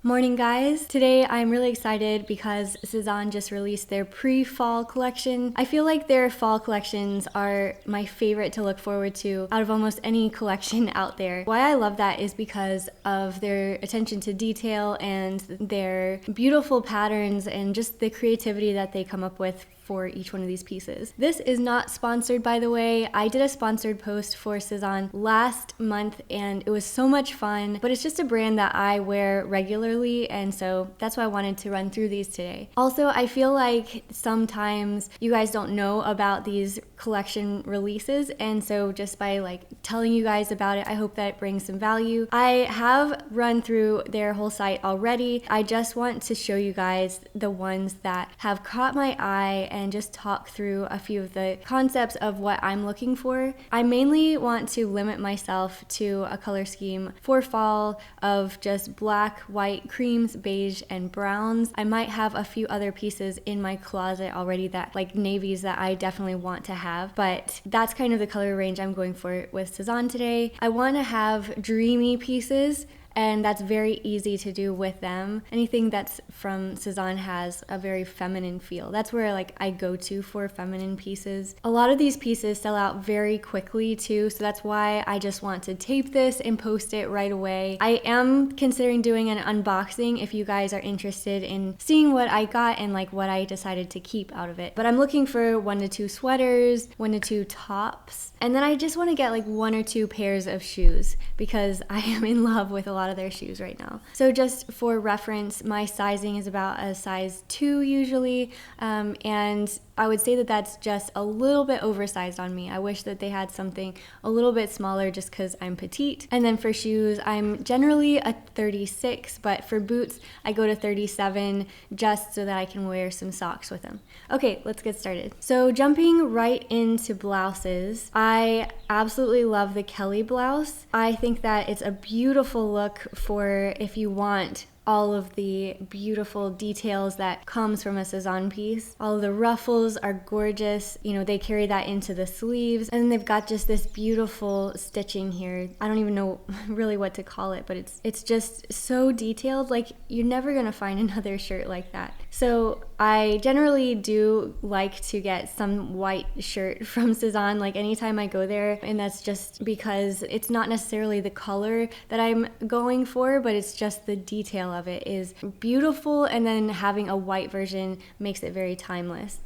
Morning guys! Today I'm really excited because Sezane just released their pre-fall collection. I feel like their fall collections are my favorite to look forward to out of almost any collection out there. Why I love that is because of their attention to detail and their beautiful patterns and just the creativity that they come up with for each one of these pieces. This is not sponsored, by the way. I did a sponsored post for Sezane last month and it was so much fun, but it's just a brand that I wear regularly, and so that's why I wanted to run through these today. Also, I feel like sometimes you guys don't know about these collection releases, and so just by telling you guys about it, I hope that it brings some value. I have run through their whole site already. I just want to show you guys the ones that have caught my eye and just talk through a few of the concepts of what I'm looking for. I mainly want to limit myself to a color scheme for fall of just black, white, creams, beige, and browns. I might have a few other pieces in my closet already that like navies that I definitely want to have, but that's kind of the color range I'm going for with Sezane today. I want to have dreamy pieces, and that's very easy to do with them. Anything that's from Sezane has a very feminine feel. That's where I go to for feminine pieces. A lot of these pieces sell out very quickly too, so that's why I just want to tape this and post it right away. I am considering doing an unboxing if you guys are interested in seeing what I got and what I decided to keep out of it. But I'm looking for 1 to 2 sweaters, 1 to 2 tops, and then I just want to get 1 or 2 pairs of shoes because I am in love with a lot of their shoes right now. So just for reference, my sizing is about a size 2 usually, and I would say that that's just a little bit oversized on me. I wish that they had something a little bit smaller just because I'm petite. And then for shoes, I'm generally a 36, but for boots, I go to 37 just so that I can wear some socks with them. Okay, let's get started. So jumping right into blouses, I absolutely love the Kelly blouse. I think that it's a beautiful look for if you want all of the beautiful details that comes from a Sezane piece. All of the ruffles are gorgeous. You know, they carry that into the sleeves, and they've got just this beautiful stitching here. I don't even know really what to call it, but it's just so detailed. You're never gonna find another shirt like that. So I generally do like to get some white shirt from Sezane anytime I go there, and that's just because it's not necessarily the color that I'm going for, but it's just the detail of it is beautiful, and then having a white version makes it very timeless.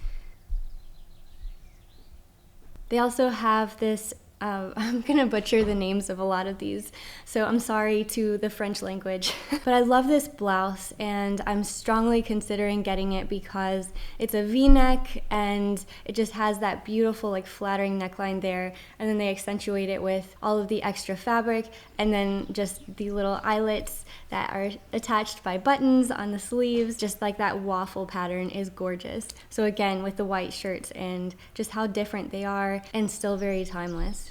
They also have this I'm gonna butcher the names of a lot of these, so I'm sorry to the French language. But I love this blouse, and I'm strongly considering getting it because it's a V-neck and it just has that beautiful flattering neckline there, and then they accentuate it with all of the extra fabric and then just the little eyelets that are attached by buttons on the sleeves. Just that waffle pattern is gorgeous. So again, with the white shirts and just how different they are and still very timeless.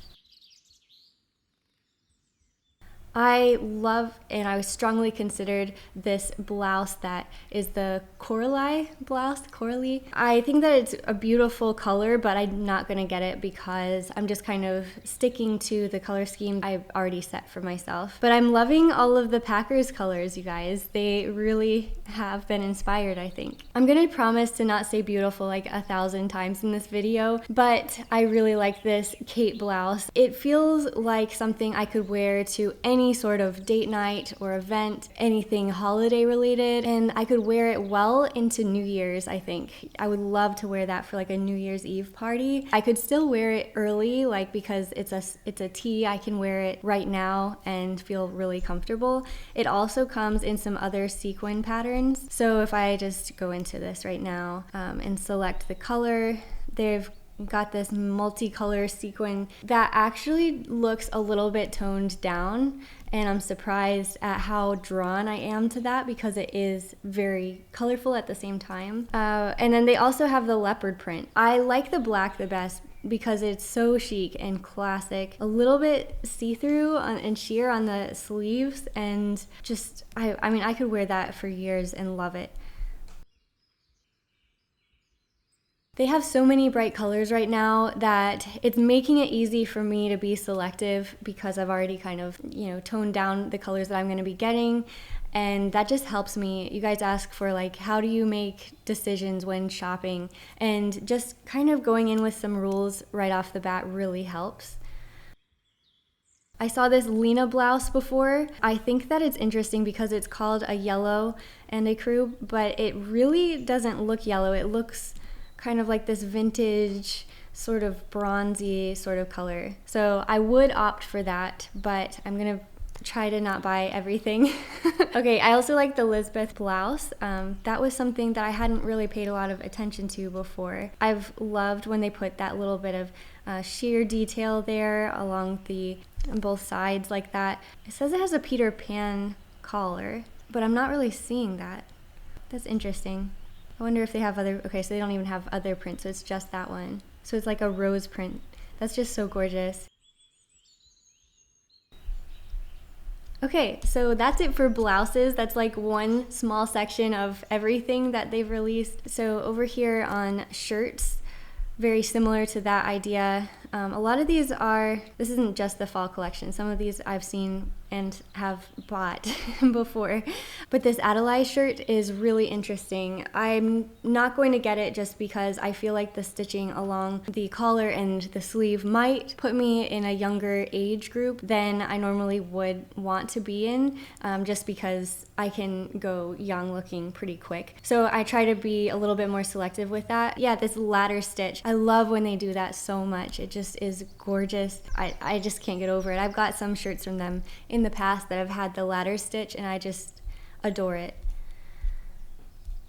I love, and I strongly considered this blouse that is the Coralie blouse, Coralie. I think that it's a beautiful color, but I'm not gonna get it because I'm just kind of sticking to the color scheme I've already set for myself. But I'm loving all of the Packers colors, you guys. They really have been inspired, I think. I'm gonna promise to not say beautiful 1,000 times in this video, but I really like this Kate blouse. It feels like something I could wear to any sort of date night or event, anything holiday related, and I could wear it well into New Year's. I think I would love to wear that for a New Year's Eve party. I could still wear it early because it's a tee. I can wear it right now and feel really comfortable. It also comes in some other sequin patterns, so if I just go into this right now and select the color, they've got this multicolor sequin that actually looks a little bit toned down, and I'm surprised at how drawn I am to that because it is very colorful at the same time. And then they also have the leopard print. I like the black the best because it's so chic and classic, a little bit see-through and sheer on the sleeves, and just I mean I could wear that for years and love it. They have so many bright colors right now that it's making it easy for me to be selective because I've already kind of, toned down the colors that I'm going to be getting. and that just helps me. You guys ask for like, how do you make decisions when shopping? And just kind of going in with some rules right off the bat really helps. I saw this Lena blouse before. I think that it's interesting because it's called a yellow and a crew, but it really doesn't look yellow. It looks kind of like this vintage, sort of bronzy sort of color. So I would opt for that, but I'm gonna try to not buy everything. Okay, I also like the Lisbeth blouse. That was something that I hadn't really paid a lot of attention to before. I've loved when they put that little bit of sheer detail there along both sides like that. It says it has a Peter Pan collar, but I'm not really seeing that. That's interesting. I wonder if they have other, okay, so they don't even have other prints, so it's just that one. So it's like a rose print. That's just so gorgeous. Okay, so that's it for blouses. That's like one small section of everything that they've released. So over here on shirts, very similar to that idea. A lot of these this isn't just the fall collection. Some of these I've seen and have bought before. But this Adelaide shirt is really interesting. I'm not going to get it just because I feel like the stitching along the collar and the sleeve might put me in a younger age group than I normally would want to be in, just because I can go young looking pretty quick. So I try to be a little bit more selective with that. Yeah, this ladder stitch, I love when they do that so much. It just is gorgeous. I just can't get over it. I've got some shirts from them in the past that have had the ladder stitch, and I just adore it.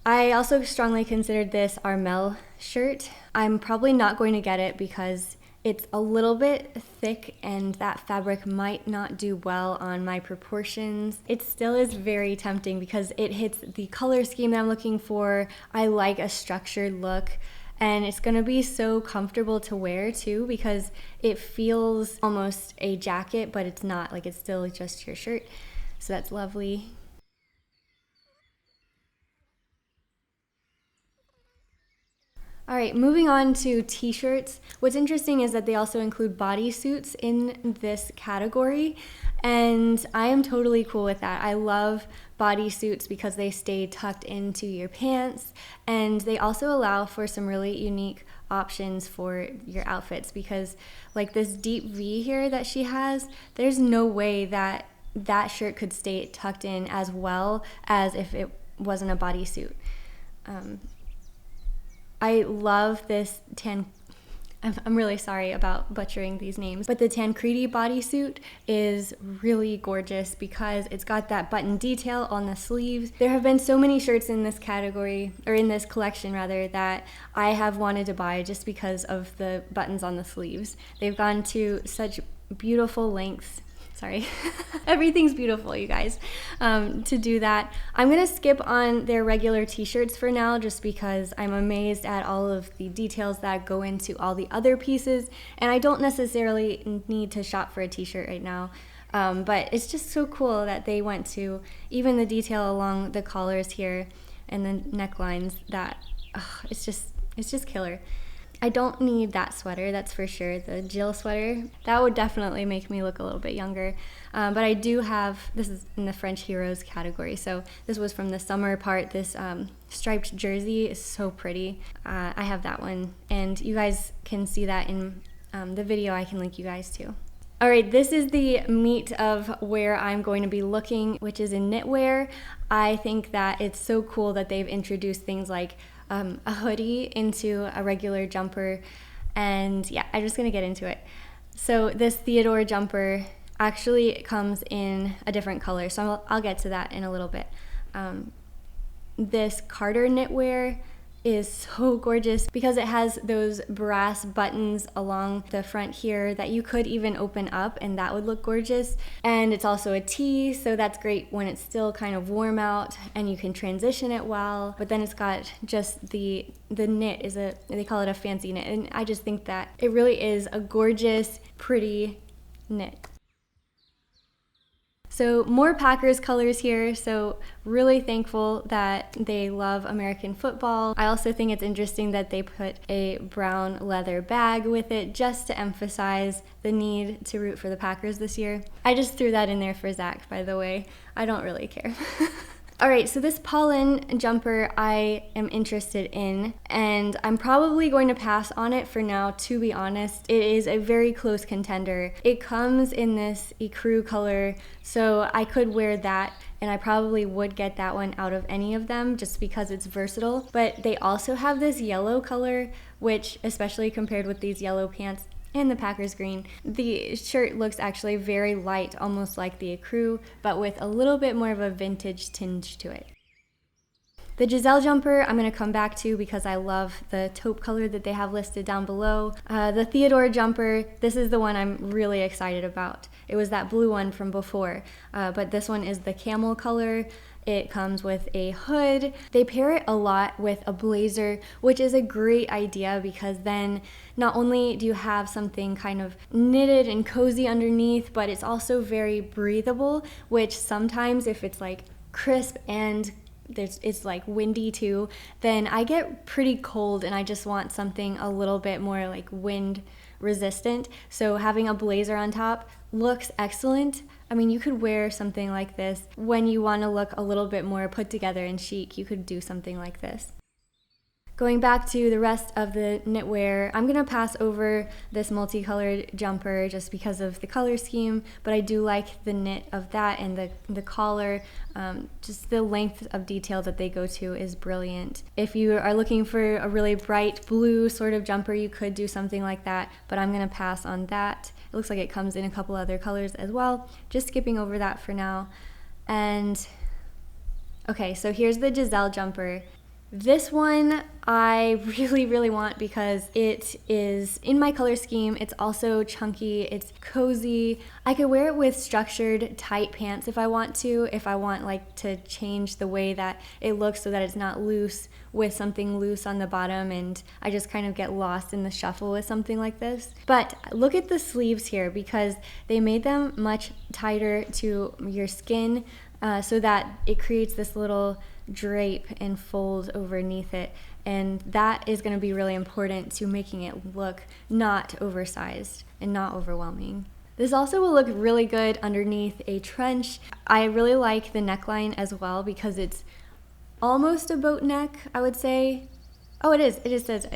I also strongly considered this Armel shirt. I'm probably not going to get it because it's a little bit thick and that fabric might not do well on my proportions. It still is very tempting because it hits the color scheme that I'm looking for. I like a structured look. And it's gonna be so comfortable to wear too because it feels almost a jacket, but it's not, like it's still just your shirt. So that's lovely. All right, moving on to t-shirts. What's interesting is that they also include bodysuits in this category, and I am totally cool with that. I love bodysuits because they stay tucked into your pants, and they also allow for some really unique options for your outfits because like this deep V here that she has, there's no way that that shirt could stay tucked in as well as if it wasn't a bodysuit. I love this I'm really sorry about butchering these names, but the Tancredi bodysuit is really gorgeous because it's got that button detail on the sleeves. There have been so many shirts in this category, or in this collection rather, that I have wanted to buy just because of the buttons on the sleeves. They've gone to such beautiful lengths. Sorry, everything's beautiful, you guys, to do that. I'm gonna skip on their regular t-shirts for now just because I'm amazed at all of the details that go into all the other pieces, and I don't necessarily need to shop for a t-shirt right now, but it's just so cool that they went to even the detail along the collars here and the necklines that, it's just killer. I don't need that sweater, that's for sure, the Jill sweater. That would definitely make me look a little bit younger. But I do have, this is in the French Heroes category, so this was from the summer part. This striped jersey is so pretty. I have that one, and you guys can see that in the video I can link you guys to. All right, this is the meat of where I'm going to be looking, which is in knitwear. I think that it's so cool that they've introduced things like a hoodie into a regular jumper, and yeah, I'm just gonna get into it. So this Theodore jumper actually comes in a different color, so I'll get to that in a little bit. This Carter knitwear is so gorgeous because it has those brass buttons along the front here that you could even open up and that would look gorgeous. And it's also a tee, so that's great when it's still kind of warm out and you can transition it well. But then it's got just the knit is they call it a fancy knit, and I just think that it really is a gorgeous, pretty knit. So more Packers colors here, so really thankful that they love American football. I also think it's interesting that they put a brown leather bag with it just to emphasize the need to root for the Packers this year. I just threw that in there for Zach, by the way. I don't really care. All right, so this pollen jumper I am interested in, and I'm probably going to pass on it for now, to be honest. It is a very close contender. It comes in this ecru color, so I could wear that, and I probably would get that one out of any of them just because it's versatile. But they also have this yellow color, which, especially compared with these yellow pants, and the Packers green, the shirt looks actually very light, almost like the ecru, but with a little bit more of a vintage tinge to it. The Giselle jumper I'm going to come back to because I love the taupe color that they have listed down below. The Theodore jumper, this is the one I'm really excited about. It was that blue one from before, but this one is the camel color. It comes with a hood. They pair it a lot with a blazer, which is a great idea because then not only do you have something kind of knitted and cozy underneath, but it's also very breathable, which sometimes if it's like crisp and it's like windy too, then I get pretty cold and I just want something a little bit more like wind resistant. So having a blazer on top looks excellent. I mean, you could wear something like this when you want to look a little bit more put together and chic. You could do something like this. Going back to the rest of the knitwear, I'm going to pass over this multicolored jumper just because of the color scheme, but I do like the knit of that and the collar. Just the length of detail that they go to is brilliant. If you are looking for a really bright blue sort of jumper, you could do something like that, but I'm going to pass on that. It looks like it comes in a couple other colors as well. Just skipping over that for now. And okay, so here's the Giselle jumper. This one I really want because it is in my color scheme. It's also chunky, it's cozy. I could wear it with structured tight pants if I want like to change the way that it looks so that it's not loose with something loose on the bottom and I just kind of get lost in the shuffle with something like this. But look at the sleeves here because they made them much tighter to your skin so that it creates this little drape and fold underneath it, and that is going to be really important to making it look not oversized and not overwhelming. This also will look really good underneath a trench. I really like the neckline as well because it's almost a boat neck, I would say. Oh, it is. It says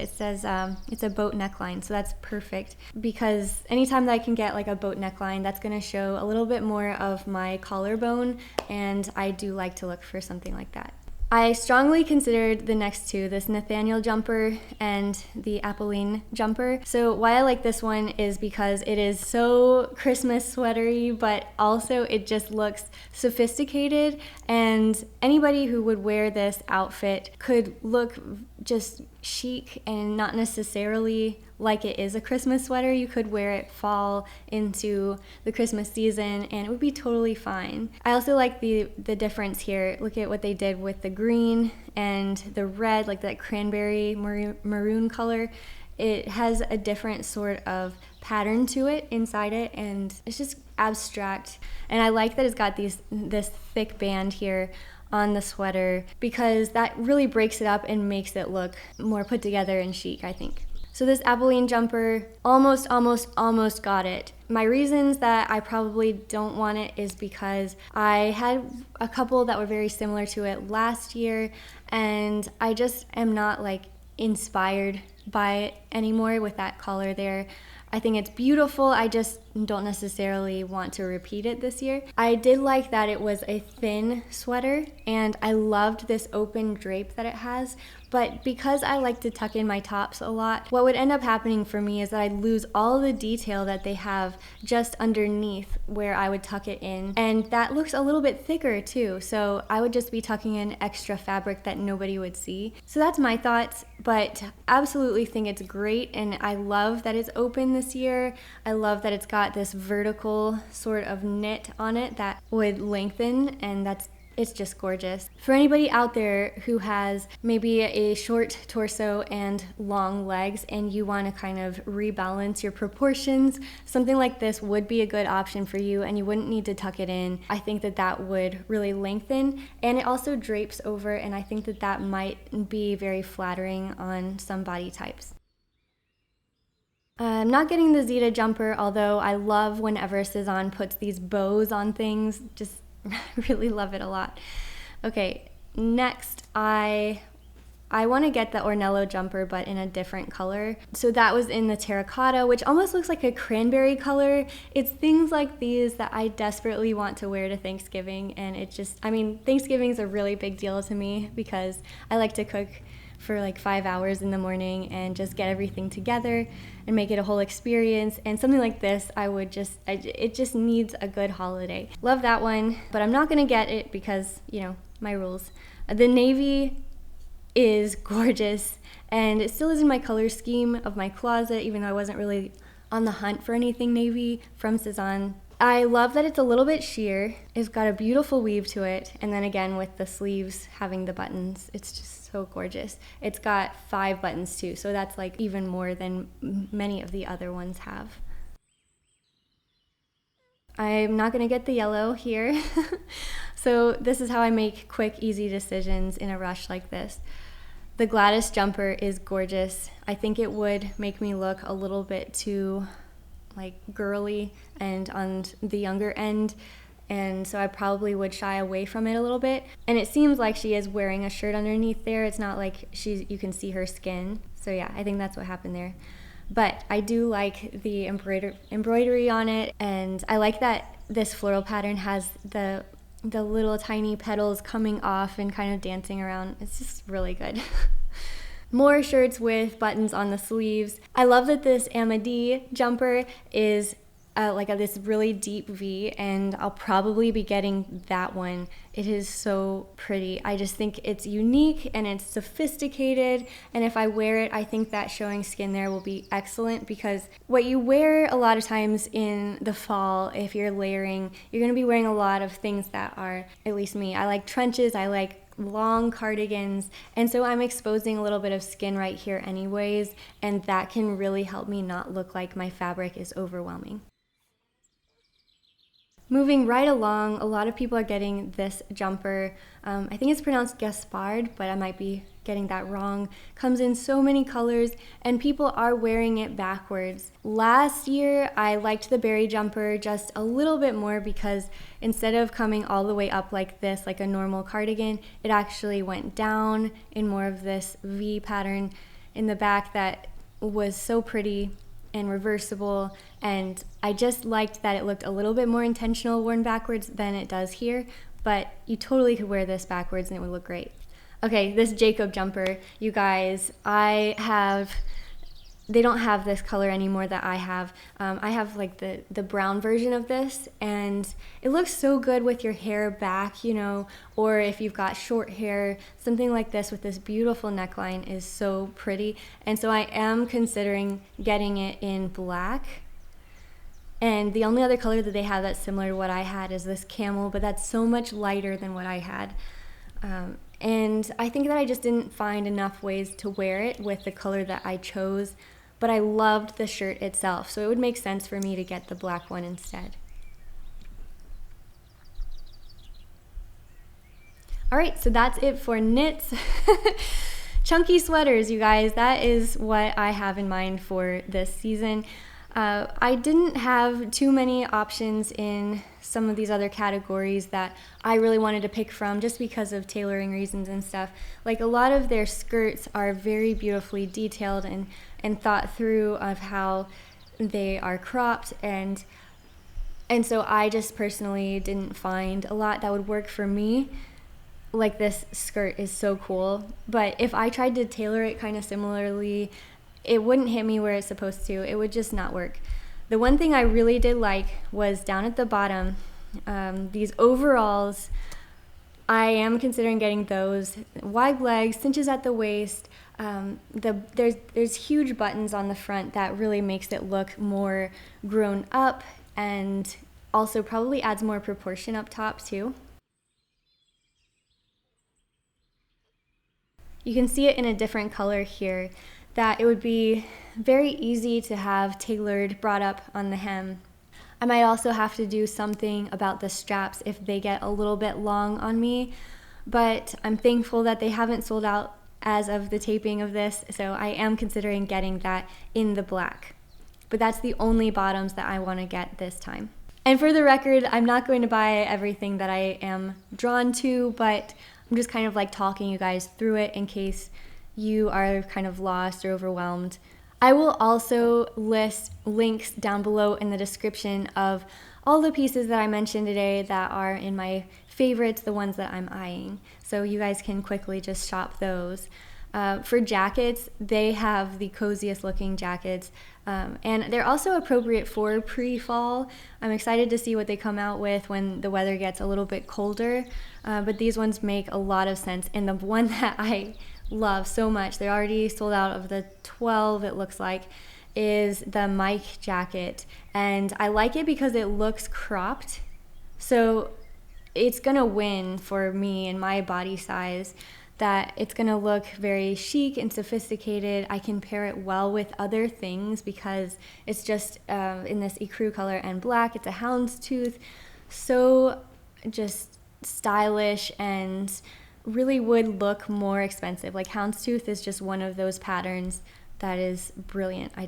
it's a boat neckline, so that's perfect because anytime that I can get like a boat neckline, that's going to show a little bit more of my collarbone, and I do like to look for something like that. I strongly considered the next two, this Nathaniel jumper and the Apolline jumper. So why I like this one is because it is so Christmas sweatery, but also it just looks sophisticated, and anybody who would wear this outfit could look just chic and not necessarily like it is a Christmas sweater. You could wear it fall into the Christmas season and it would be totally fine. I also like the difference here. Look at what they did with the green and the red, like that cranberry maroon color. It has a different sort of pattern to it inside it, and it's just abstract. And I like that it's got this thick band here on the sweater because that really breaks it up and makes it look more put together and chic, I think. So this Apolline jumper, almost got it. My reasons that I probably don't want it is because I had a couple that were very similar to it last year, and I just am not like inspired by it anymore with that collar there. I think it's beautiful. I just don't necessarily want to repeat it this year. I did like that it was a thin sweater, and I loved this open drape that it has. But because I like to tuck in my tops a lot, what would end up happening for me is that I'd lose all the detail that they have just underneath where I would tuck it in. And that looks a little bit thicker too. So I would just be tucking in extra fabric that nobody would see. So that's my thoughts, but absolutely think it's great. And I love that it's open this year. I love that it's got this vertical sort of knit on it that would lengthen, and that's It's just gorgeous. For anybody out there who has maybe a short torso and long legs and you want to kind of rebalance your proportions, something like this would be a good option for you, and you wouldn't need to tuck it in. I think that that would really lengthen, and it also drapes over, and I think that that might be very flattering on some body types. I'm not getting the Zeta jumper, although I love whenever Sezane puts these bows on things. Just really love it a lot. Okay, next I want to get the Ornello jumper, but in a different color. So that was in the terracotta, which almost looks like a cranberry color. It's things like these that I desperately want to wear to Thanksgiving, and it just, I mean, Thanksgiving's a really big deal to me because I like to cook for like 5 hours in the morning and just get everything together and make it a whole experience. And something like this, it just needs a good holiday. Love that one, but I'm not gonna get it because, you know, my rules. The navy is gorgeous, and it still is in my color scheme of my closet, even though I wasn't really on the hunt for anything navy from Sezane. I love that it's a little bit sheer. It's got a beautiful weave to it, and then again with the sleeves having the buttons, it's just so gorgeous. It's got 5 buttons too, so that's like even more than many of the other ones have. I'm not gonna get the yellow here. So this is how I make quick, easy decisions in a rush like this. The Gladys jumper is gorgeous. I think it would make me look a little bit too like girly and on the younger end, and so I probably would shy away from it a little bit. And it seems like she is wearing a shirt underneath there. It's not like you can see her skin. So yeah, I think that's what happened there. But I do like the embroidery on it, and I like that this floral pattern has the little tiny petals coming off and kind of dancing around. It's just really good. More shirts with buttons on the sleeves. I love that this Amity jumper is this really deep V, and I'll probably be getting that one. It is so pretty. I just think it's unique and it's sophisticated, and if I wear it, I think that showing skin there will be excellent, because what you wear a lot of times in the fall, if you're layering, you're gonna be wearing a lot of things that are, at least me, I like trenches, I like long cardigans, and so I'm exposing a little bit of skin right here anyways, and that can really help me not look like my fabric is overwhelming. Moving right along, a lot of people are getting this jumper. I think it's pronounced Gaspard, but I might be getting that wrong. Comes in so many colors, and people are wearing it backwards. Last year, I liked the berry jumper just a little bit more because instead of coming all the way up like this, like a normal cardigan, it actually went down in more of this V pattern in the back that was so pretty and reversible, and I just liked that it looked a little bit more intentional worn backwards than it does here, but you totally could wear this backwards and it would look great. Okay, this Jacob jumper, you guys, they don't have this color anymore that I have. I have like the brown version of this, and it looks so good with your hair back, you know, or if you've got short hair, something like this with this beautiful neckline is so pretty. And so I am considering getting it in black. And the only other color that they have that's similar to what I had is this camel, but that's so much lighter than what I had. And I think that I just didn't find enough ways to wear it with the color that I chose, but I loved the shirt itself, so it would make sense for me to get the black one instead. All right, so that's it for knits. Chunky sweaters, you guys, that is what I have in mind for this season. I didn't have too many options in some of these other categories that I really wanted to pick from just because of tailoring reasons and stuff. Like a lot of their skirts are very beautifully detailed and thought through of how they are cropped, and so I just personally didn't find a lot that would work for me. Like this skirt is so cool, but if I tried to tailor it kind of similarly, it wouldn't hit me where it's supposed to. It would just not work. The one thing I really did like was down at the bottom, these overalls. I am considering getting those. Wide legs, cinches at the waist. There's huge buttons on the front that really makes it look more grown up, and also probably adds more proportion up top too. You can see it in a different color here, that it would be very easy to have tailored, brought up on the hem. I might also have to do something about the straps if they get a little bit long on me, but I'm thankful that they haven't sold out as of the taping of this, so I am considering getting that in the black. But that's the only bottoms that I want to get this time. And for the record, I'm not going to buy everything that I am drawn to, but I'm just kind of like talking you guys through it in case you are kind of lost or overwhelmed. I will also list links down below in the description of all the pieces that I mentioned today that are in my favorites, the ones that I'm eyeing. So you guys can quickly just shop those. For jackets, they have the coziest looking jackets, and they're also appropriate for pre-fall. I'm excited to see what they come out with when the weather gets a little bit colder, but these ones make a lot of sense. And the one that I love so much, they're already sold out of the 12 it looks like, is the Mike jacket. And I like it because it looks cropped, so it's gonna win for me and my body size, that it's gonna look very chic and sophisticated. I can pair it well with other things because it's just in this ecru color and black. It's a houndstooth, so just stylish and really would look more expensive. Like houndstooth is just one of those patterns that is brilliant. I've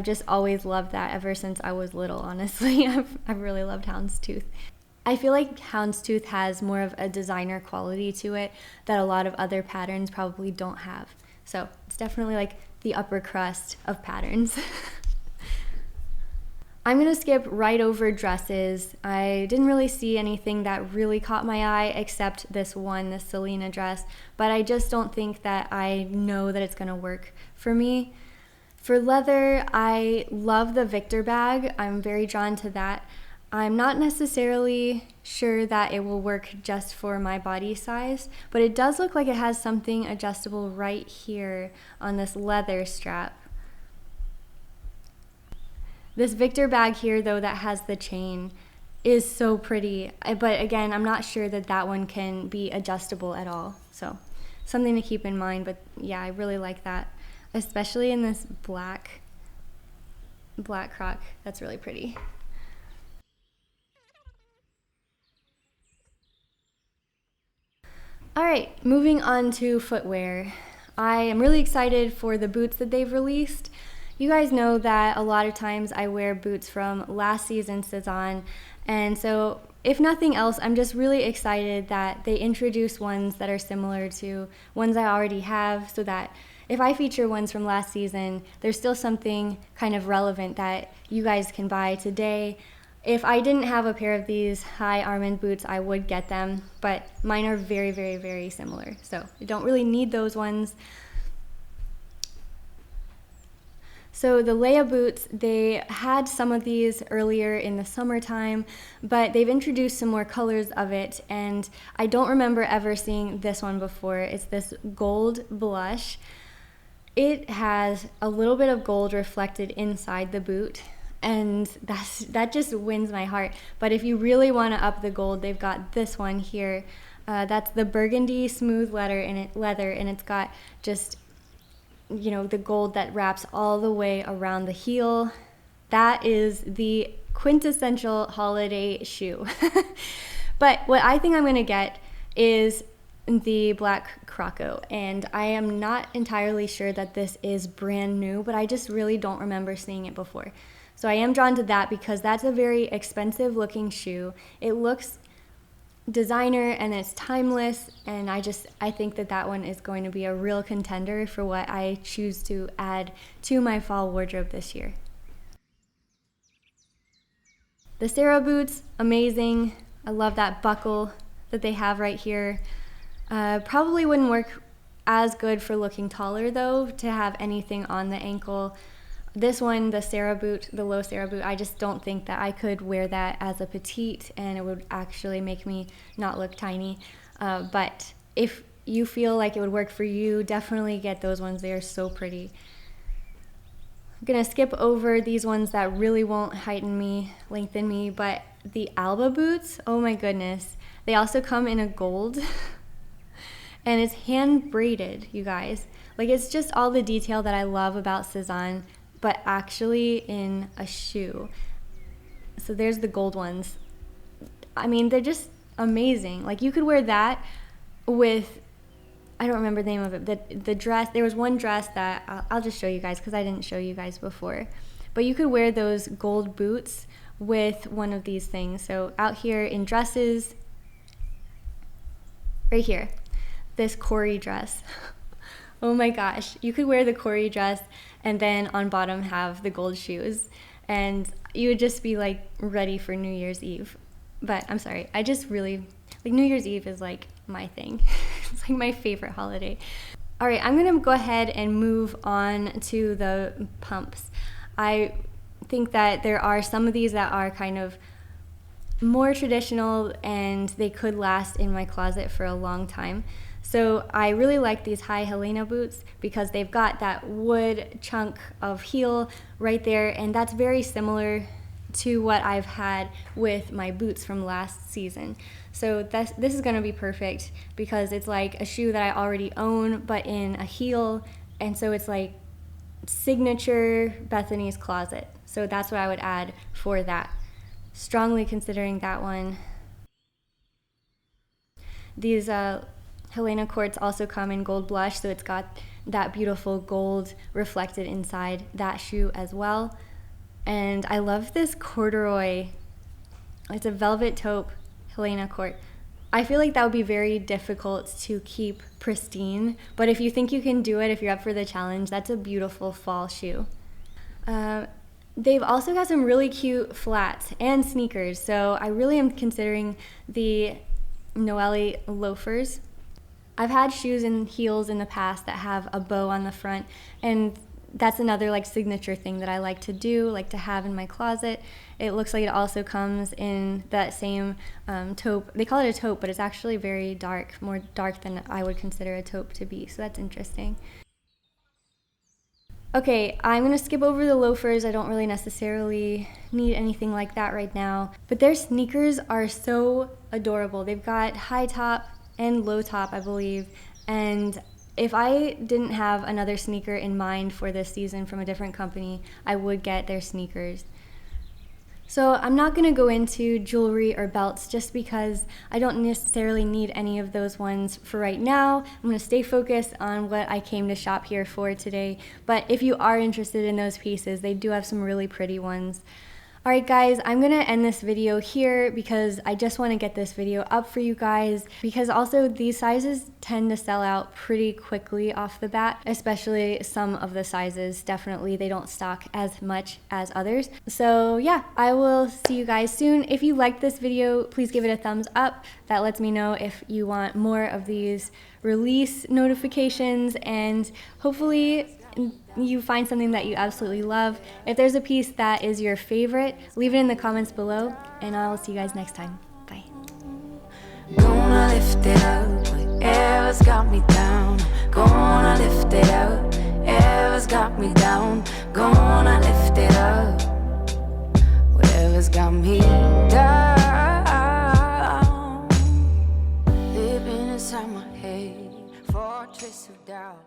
just always loved that ever since I was little, honestly. I've really loved houndstooth. I feel like houndstooth has more of a designer quality to it that a lot of other patterns probably don't have. So it's definitely like the upper crust of patterns. I'm gonna skip right over dresses. I didn't really see anything that really caught my eye except this one, this Selena dress, but I just don't think that I know that it's gonna work for me. For leather, I love the Victor bag. I'm very drawn to that. I'm not necessarily sure that it will work just for my body size, but it does look like it has something adjustable right here on this leather strap. This Victor bag here, though, that has the chain is so pretty, but again, I'm not sure that that one can be adjustable at all, so something to keep in mind. But yeah, I really like that, especially in this black croc. That's really pretty. All right, moving on to footwear. I am really excited for the boots that they've released. You guys know that a lot of times I wear boots from last season's Sezane, and so if nothing else, I'm just really excited that they introduce ones that are similar to ones I already have, so that if I feature ones from last season, there's still something kind of relevant that you guys can buy today. If I didn't have a pair of these high Armand boots, I would get them, but mine are very, very, very similar, so I don't really need those ones. So the Leia boots, they had some of these earlier in the summertime, but they've introduced some more colors of it, and I don't remember ever seeing this one before. It's this gold blush. It has a little bit of gold reflected inside the boot, and that just wins my heart. But if you really want to up the gold, they've got this one here. That's the burgundy smooth leather, and it's got just, you know, the gold that wraps all the way around the heel. That is the quintessential holiday shoe. But what I think I'm gonna get is the black Croco, and I am not entirely sure that this is brand new, but I just really don't remember seeing it before. So I am drawn to that because that's a very expensive looking shoe. It looks designer and it's timeless, and I think that one is going to be a real contender for what I choose to add to my fall wardrobe this year. The Sarah boots, amazing. I love that buckle that they have right here. Probably wouldn't work as good for looking taller though, to have anything on the ankle. This one, the Sarah boot, the low Sarah boot, I just don't think that I could wear that as a petite, and it would actually make me not look tiny. But if you feel like it would work for you, definitely get those ones. They are so pretty. I'm gonna skip over these ones that really won't lengthen me, but the Alba boots, oh my goodness. They also come in a gold. and it's hand braided, you guys. Like, it's just all the detail that I love about Sezane, but actually in a shoe. So there's the gold ones. I mean, they're just amazing. Like, you could wear that with, I don't remember the name of it, the dress. There was one dress that I'll just show you guys because I didn't show you guys before. But you could wear those gold boots with one of these things. So out here in dresses, right here, this Corey dress. Oh my gosh, you could wear the Corey dress and then on bottom have the gold shoes, and you would just be like ready for New Year's Eve. But I'm sorry, I just really, like, New Year's Eve is like my thing. It's like my favorite holiday. All right, I'm gonna go ahead and move on to the pumps. I think that there are some of these that are kind of more traditional and they could last in my closet for a long time. So I really like these high Helena boots because they've got that wood chunk of heel right there, and that's very similar to what I've had with my boots from last season. So this is gonna be perfect because it's like a shoe that I already own but in a heel, and so it's like signature Bethany's closet. So that's what I would add for that. Strongly considering that one. These Helena courts also come in gold blush, so it's got that beautiful gold reflected inside that shoe as well. And I love this corduroy. It's a velvet taupe Helena court. I feel like that would be very difficult to keep pristine, but if you think you can do it, if you're up for the challenge, that's a beautiful fall shoe. They've also got some really cute flats and sneakers, so I really am considering the Noelle loafers. I've had shoes and heels in the past that have a bow on the front, and that's another like signature thing that I like to do, like to have in my closet. It looks like it also comes in that same taupe. They call it a taupe, but it's actually very dark, more dark than I would consider a taupe to be, so that's interesting. Okay, I'm gonna skip over the loafers. I don't really necessarily need anything like that right now, but their sneakers are so adorable. They've got high top and low top, I believe, and if I didn't have another sneaker in mind for this season from a different company, I would get their sneakers. So I'm not gonna go into jewelry or belts just because I don't necessarily need any of those ones for right now. I'm gonna stay focused on what I came to shop here for today. But if you are interested in those pieces, they do have some really pretty ones. All right, guys, I'm gonna end this video here because I just wanna get this video up for you guys, because also these sizes tend to sell out pretty quickly off the bat, especially some of the sizes. Definitely, they don't stock as much as others. So yeah, I will see you guys soon. If you liked this video, please give it a thumbs up. That lets me know if you want more of these release notifications, and hopefully you find something that you absolutely love. If there's a piece that is your favorite, leave it in the comments below, and I will see you guys next time. Bye. Gonna lift it up, whatever's got me down. Gonna lift it up, whatever's got me down. Gonna lift it up, whatever's got me down. Living inside my head, fortress of doubt.